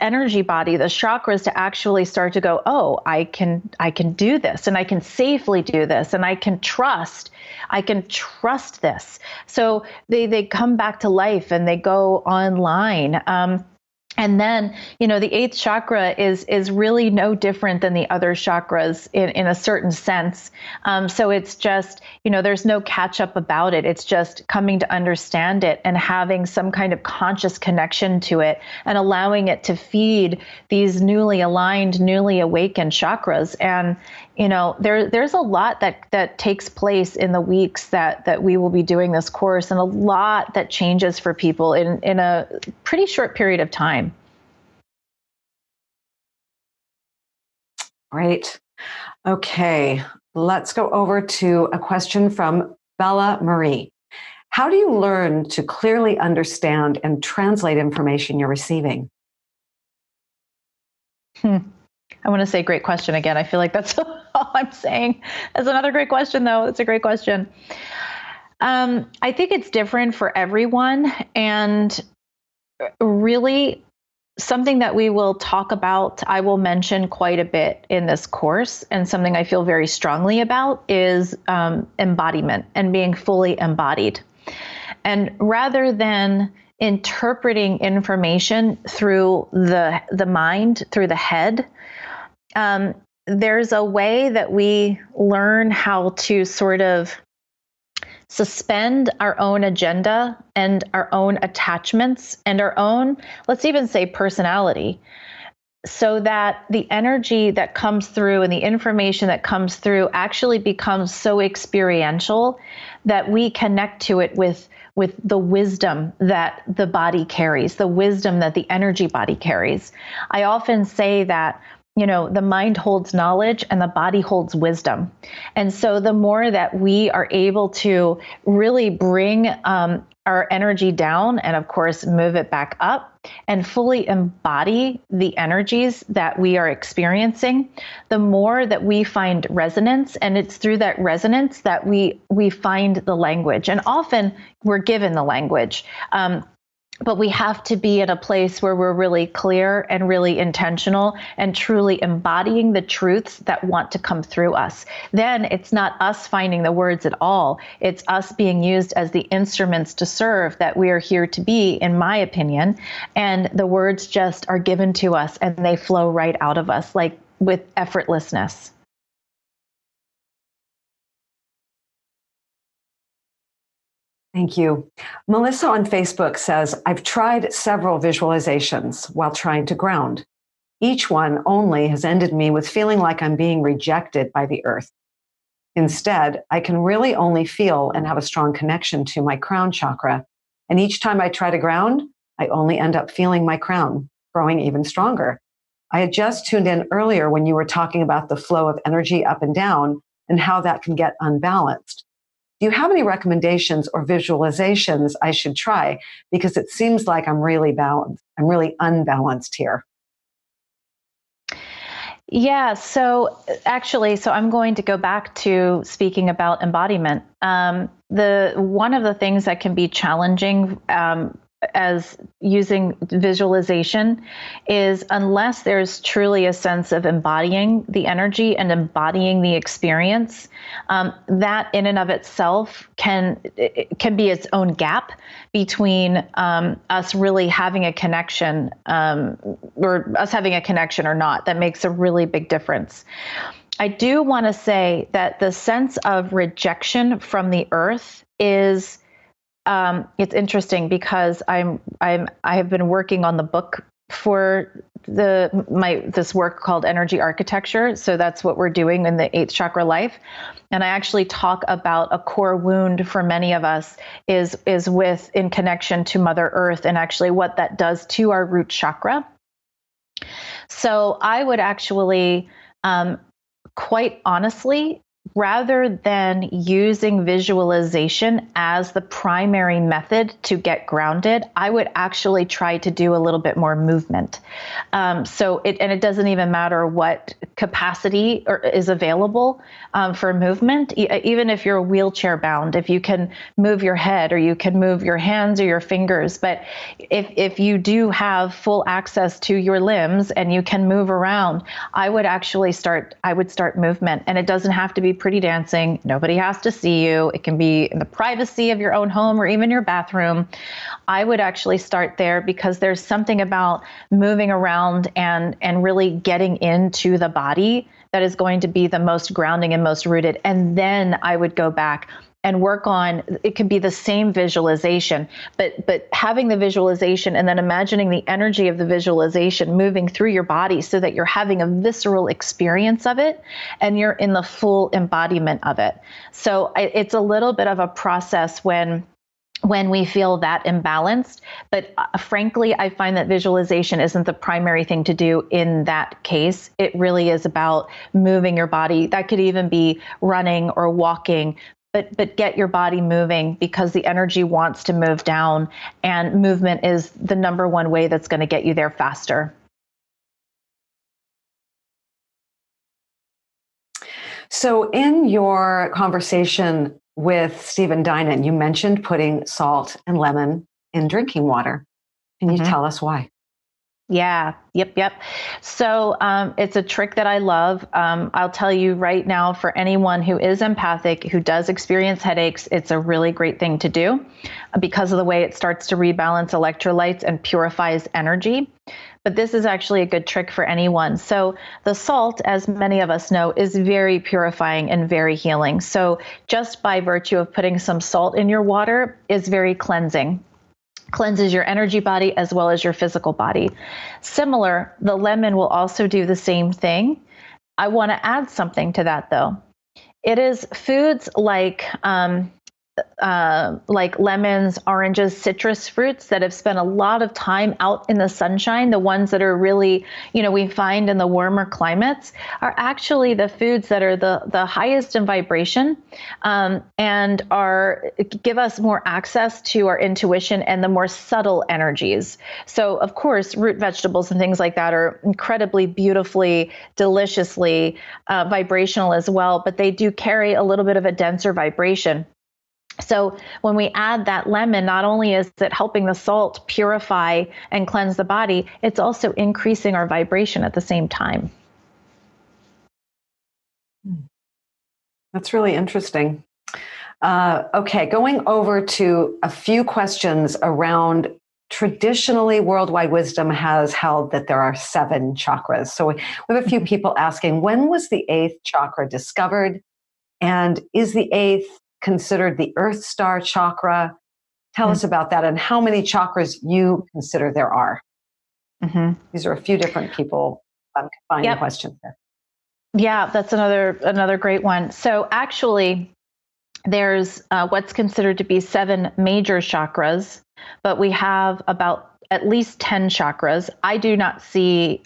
energy body, the chakras, to actually start to go, oh, I can do this, and I can safely do this, and I can trust this. So they come back to life and they go online. And then, the 8th chakra is really no different than the other chakras in a certain sense. So it's just, there's no catch up about it. It's just coming to understand it and having some kind of conscious connection to it and allowing it to feed these newly aligned, newly awakened chakras. And, there's a lot that takes place in the weeks that we will be doing this course, and a lot that changes for people in a pretty short period of time. Great. Okay, let's go over to a question from Bella Marie. How do you learn to clearly understand and translate information you're receiving? I want to say great question again. I feel like that's all I'm saying. That's another great question, though. It's a great question. I think it's different for everyone. And really, something that we will talk about, I will mention quite a bit in this course, and something I feel very strongly about is embodiment and being fully embodied. And rather than interpreting information through the mind, through the head, there's a way that we learn how to sort of suspend our own agenda and our own attachments and our own, let's even say, personality, so that the energy that comes through and the information that comes through actually becomes so experiential that we connect to it with the wisdom that the body carries, the wisdom that the energy body carries. I often say that, the mind holds knowledge and the body holds wisdom. And so the more that we are able to really bring our energy down and, of course, move it back up and fully embody the energies that we are experiencing, the more that we find resonance. And it's through that resonance that we find the language. And often we're given the language. But we have to be in a place where we're really clear and really intentional and truly embodying the truths that want to come through us. Then it's not us finding the words at all. It's us being used as the instruments to serve that we are here to be, in my opinion. And the words just are given to us and they flow right out of us, like with effortlessness. Thank you. Melissa on Facebook says, I've tried several visualizations while trying to ground. Each one only has ended me with feeling like I'm being rejected by the earth. Instead, I can really only feel and have a strong connection to my crown chakra. And each time I try to ground, I only end up feeling my crown growing even stronger. I had just tuned in earlier when you were talking about the flow of energy up and down and how that can get unbalanced. Do you have any recommendations or visualizations I should try? Because it seems like I'm really balanced. I'm really unbalanced here. Yeah, so I'm going to go back to speaking about embodiment. One of the things that can be challenging as using visualization is, unless there's truly a sense of embodying the energy and embodying the experience, that in and of itself can be its own gap between us really having a connection, or us having a connection or not. That makes a really big difference. I do want to say that the sense of rejection from the earth is, it's interesting because I have been working on the book for this work called Energy Architecture. So that's what we're doing in the Eighth Chakra life. And I actually talk about a core wound for many of us is in connection to Mother Earth, and actually what that does to our root chakra. So I would actually, quite honestly, rather than using visualization as the primary method to get grounded, I would actually try to do a little bit more movement. It doesn't even matter what capacity is available for movement. Even if you're wheelchair bound, if you can move your head or you can move your hands or your fingers, but if you do have full access to your limbs and you can move around, I would start movement. And it doesn't have to be pretty dancing. Nobody has to see you. It can be in the privacy of your own home or even your bathroom. I would actually start there, because there's something about moving around and really getting into the body that is going to be the most grounding and most rooted. And then I would go back and work on, it could be the same visualization, but having the visualization and then imagining the energy of the visualization moving through your body so that you're having a visceral experience of it and you're in the full embodiment of it. So it's a little bit of a process when we feel that imbalanced. But frankly, I find that visualization isn't the primary thing to do in that case. It really is about moving your body. That could even be running or walking, but get your body moving, because the energy wants to move down, and movement is the number one way that's going to get you there faster. So in your conversation with Stephen Dinan, you mentioned putting salt and lemon in drinking water. Can you tell us why? Yeah. Yep. So it's a trick that I love. I'll tell you right now, for anyone who is empathic, who does experience headaches, it's a really great thing to do because of the way it starts to rebalance electrolytes and purifies energy. But this is actually a good trick for anyone. So the salt, as many of us know, is very purifying and very healing. So just by virtue of putting some salt in your water is very cleansing. Cleanses your energy body as well as your physical body. Similar, the lemon will also do the same thing. I want to add something to that, though. It is foods like lemons, oranges, citrus fruits that have spent a lot of time out in the sunshine, the ones that are really, we find in the warmer climates, are actually the foods that are the highest in vibration, and give us more access to our intuition and the more subtle energies. So, of course, root vegetables and things like that are incredibly beautifully, deliciously vibrational as well, but they do carry a little bit of a denser vibration. So when we add that lemon, not only is it helping the salt purify and cleanse the body, it's also increasing our vibration at the same time. That's really interesting. Okay, going over to a few questions around, traditionally, worldwide wisdom has held that there are 7 chakras. So we have a few people asking, when was the 8th chakra discovered? And is the 8th considered the Earth Star chakra? Tell us about that, and how many chakras you consider there are. These are a few different people combining questions there. Yeah, that's another great one. So actually, there's what's considered to be 7 major chakras, but we have about at least 10 chakras. I do not see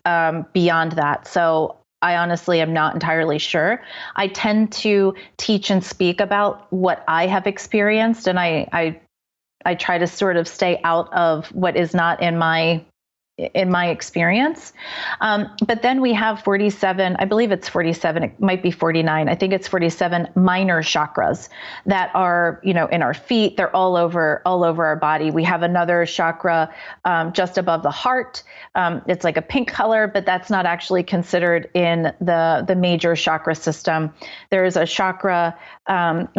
beyond that. So I honestly am not entirely sure. I tend to teach and speak about what I have experienced, and I try to sort of stay out of what is not in my experience. But then we have 47, I believe it's 47, it might be 49. I think it's 47 minor chakras that are, in our feet. They're all over our body. We have another chakra just above the heart. It's like a pink color, but that's not actually considered in the major chakra system. There is a chakra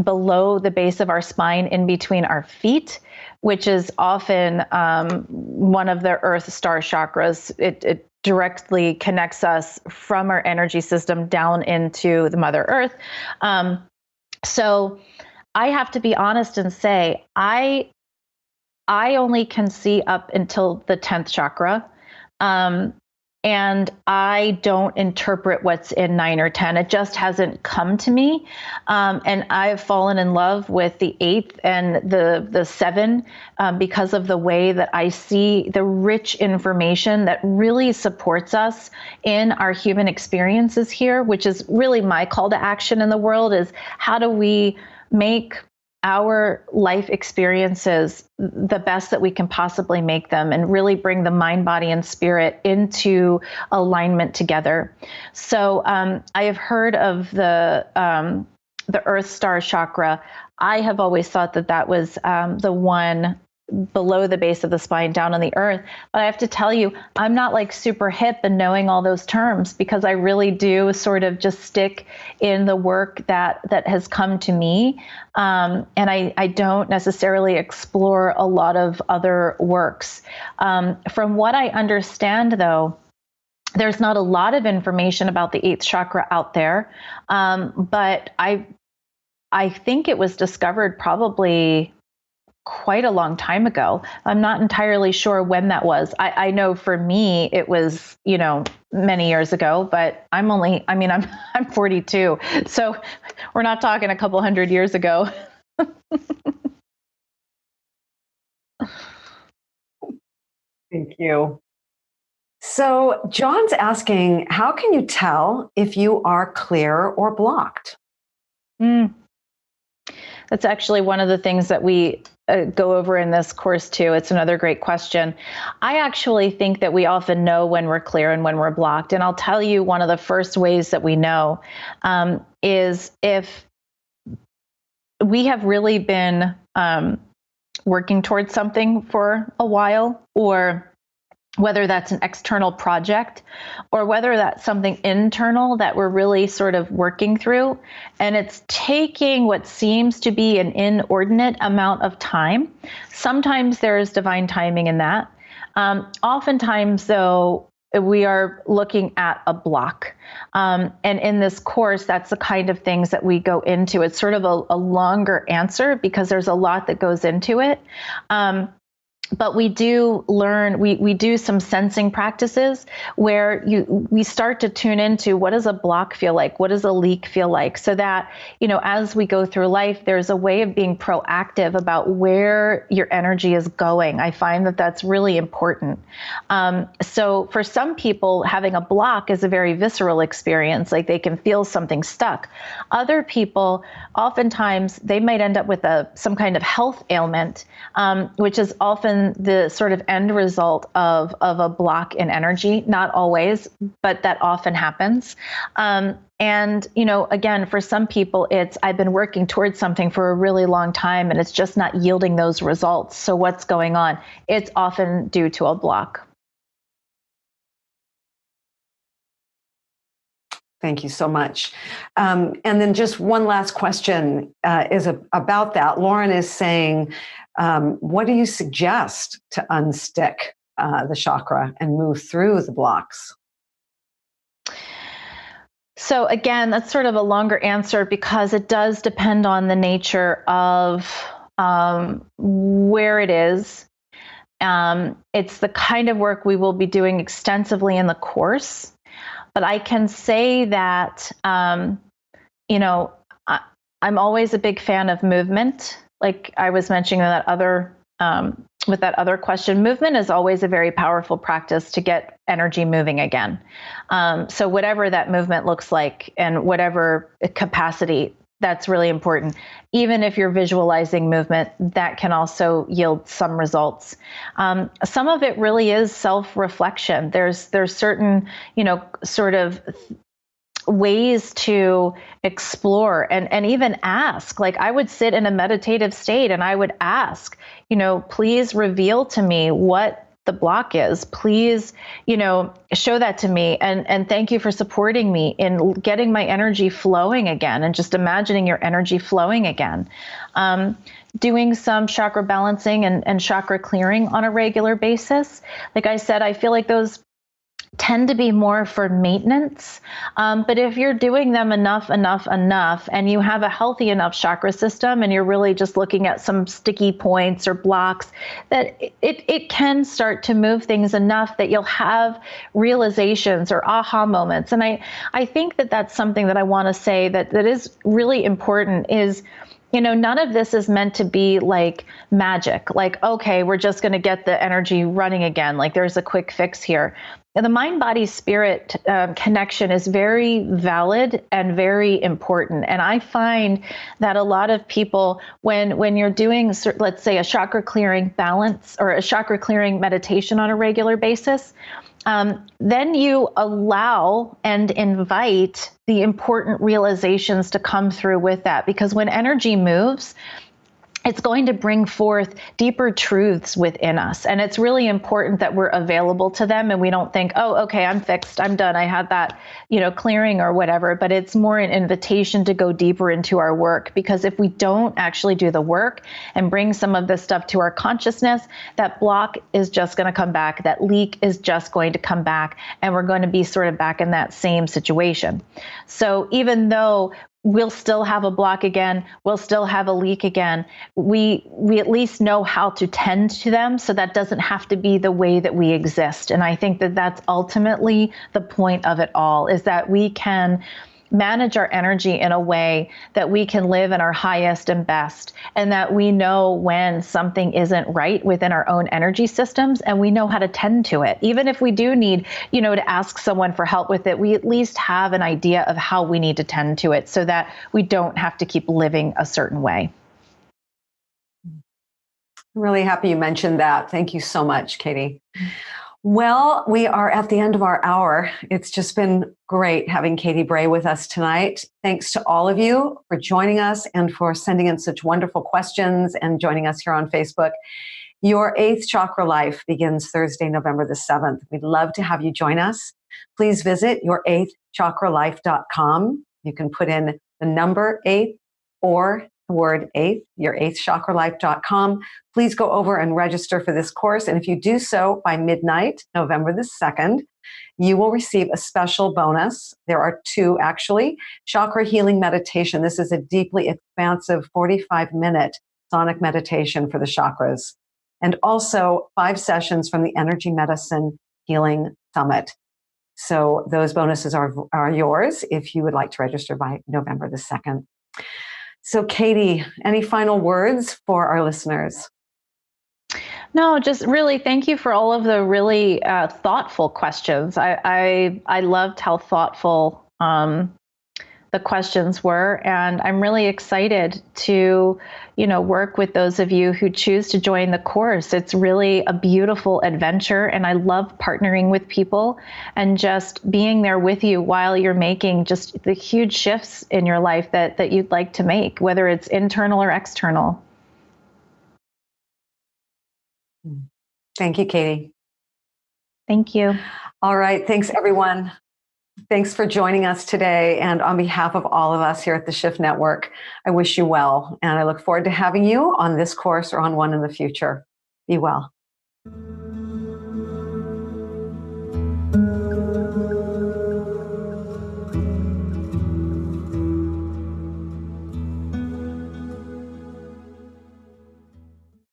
below the base of our spine, in between our feet, which is often one of the Earth Star chakras. It directly connects us from our energy system down into the Mother Earth. So I have to be honest and say, I only can see up until the 10th chakra. And I don't interpret what's in 9 or 10. It just hasn't come to me. And I've fallen in love with the 8th and the 7 because of the way that I see the rich information that really supports us in our human experiences here, which is really my call to action in the world, is how do we make our life experiences the best that we can possibly make them, and really bring the mind, body, and spirit into alignment together. So I have heard of the Earth Star chakra. I have always thought that was the one below the base of the spine, down on the earth. But I have to tell you, I'm not like super hip and knowing all those terms, because I really do sort of just stick in the work that has come to me. And I don't necessarily explore a lot of other works. From what I understand, though, there's not a lot of information about the 8th chakra out there. But I think it was discovered probably quite a long time ago. I'm not entirely sure when that was. I know for me, it was, many years ago, but I'm 42. So we're not talking a couple hundred years ago. Thank you. So John's asking, how can you tell if you are clear or blocked? That's actually one of the things that we go over in this course too. It's another great question. I actually think that we often know when we're clear and when we're blocked. And I'll tell you, one of the first ways that we know is if we have really been working towards something for a while, or whether that's an external project or whether that's something internal that we're really sort of working through, and it's taking what seems to be an inordinate amount of time. Sometimes there's divine timing in that. Oftentimes, though, we are looking at a block. And in this course, that's the kind of things that we go into. It's sort of a longer answer because there's a lot that goes into it. But we do learn, we do some sensing practices where we start to tune into what does a block feel like? What does a leak feel like? So that, as we go through life, there's a way of being proactive about where your energy is going. I find that that's really important. So for some people, having a block is a very visceral experience, like they can feel something stuck. Other people, oftentimes, they might end up with some kind of health ailment, which is often the sort of end result of a block in energy. Not always, but that often happens. And, again, for some people, it's I've been working towards something for a really long time and it's just not yielding those results. So what's going on? It's often due to a block. Thank you so much. And then just one last question is about that. Lauren is saying, what do you suggest to unstick the chakra and move through the blocks? So again, that's sort of a longer answer because it does depend on the nature of where it is. It's the kind of work we will be doing extensively in the course. But I can say that, I'm always a big fan of movement. Like I was mentioning with that other question, movement is always a very powerful practice to get energy moving again. So whatever that movement looks like and whatever capacity, that's really important. Even if you're visualizing movement, that can also yield some results. Some of it really is self-reflection. There's certain, sort of ways to explore and even ask. Like I would sit in a meditative state and I would ask, please reveal to me what the block is. Please, show that to me. And thank you for supporting me in getting my energy flowing again and just imagining your energy flowing again. Doing some chakra balancing and chakra clearing on a regular basis. Like I said, I feel like those tend to be more for maintenance. But if you're doing them enough, and you have a healthy enough chakra system and you're really just looking at some sticky points or blocks, that it can start to move things enough that you'll have realizations or aha moments. And I think that that's something that I want to say that is really important is, none of this is meant to be like magic. Like, okay, we're just going to get the energy running again. Like there's a quick fix here. The mind-body-spirit connection is very valid and very important. And I find that a lot of people, when you're doing, let's say, a chakra clearing balance or a chakra clearing meditation on a regular basis, then you allow and invite the important realizations to come through with that. Because when energy moves, it's going to bring forth deeper truths within us. And it's really important that we're available to them and we don't think, oh, okay, I'm fixed, I'm done, I had that, clearing or whatever. But it's more an invitation to go deeper into our work. Because if we don't actually do the work and bring some of this stuff to our consciousness, that block is just going to come back, that leak is just going to come back, and we're going to be sort of back in that same situation. So even though we'll still have a block again, we'll still have a leak again, we at least know how to tend to them, so that doesn't have to be the way that we exist. And I think that that's ultimately the point of it all, is that we can manage our energy in a way that we can live in our highest and best, and that we know when something isn't right within our own energy systems, and we know how to tend to it. Even if we do need, to ask someone for help with it, we at least have an idea of how we need to tend to it so that we don't have to keep living a certain way. I'm really happy you mentioned that. Thank you so much, Katy. Well, we are at the end of our hour. It's just been great having Katy Bray with us tonight. Thanks to all of you for joining us and for sending in such wonderful questions and joining us here on Facebook. Your Eighth Chakra Life begins Thursday, November the 7th. We'd love to have you join us. Please visit your8thchakralife.com. You can put in the number 8 or the word 8, your8thchakralife.com. Please go over and register for this course. And if you do so by midnight, November the 2nd, you will receive a special bonus. There are 2 actually. Chakra healing meditation. This is a deeply expansive 45-minute sonic meditation for the chakras. And also 5 sessions from the Energy Medicine Healing Summit. So those bonuses are yours if you would like to register by November the 2nd. So Katy, any final words for our listeners? No, just really thank you for all of the really thoughtful questions. I loved how thoughtful the questions were, and I'm really excited to, work with those of you who choose to join the course. It's really a beautiful adventure, and I love partnering with people and just being there with you while you're making just the huge shifts in your life that you'd like to make, whether it's internal or external. Thank you, Katy. Thank you. All right. Thanks, everyone. Thanks for joining us today. And on behalf of all of us here at the Shift Network, I wish you well. And I look forward to having you on this course or on one in the future. Be well.